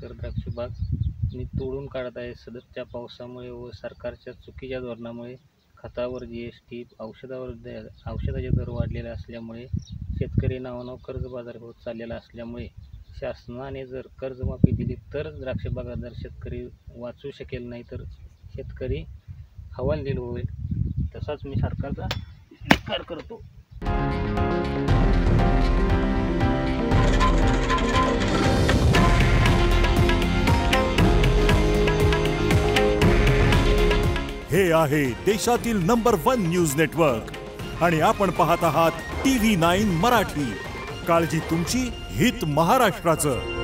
Acre द्राक्ष बाग मी तोडून काढत आहे. सततच्या पावसामुळे व सरकारच्या चुकीच्या धोरणामुळे खतावर GST, औषधाचे दर वाढलेले असल्यामुळे शेतकरी नावानं कर्जबाजारी होत चाललेला असल्यामुळे शासनाने जर कर्जमाफी दिली तरच द्राक्ष बागायतदार शेतकरी वाचू शकेल, नाही तर शेतकरी हवालदिल होईल. तसाच मी सरकारचा स्वीकार करतो. हे आहे देशातील नंबर 1 न्यूज नेटवर्क आणि आपण पाहत आहात TV9 मराठी. काळजी तुमची, हित महाराष्ट्राचं.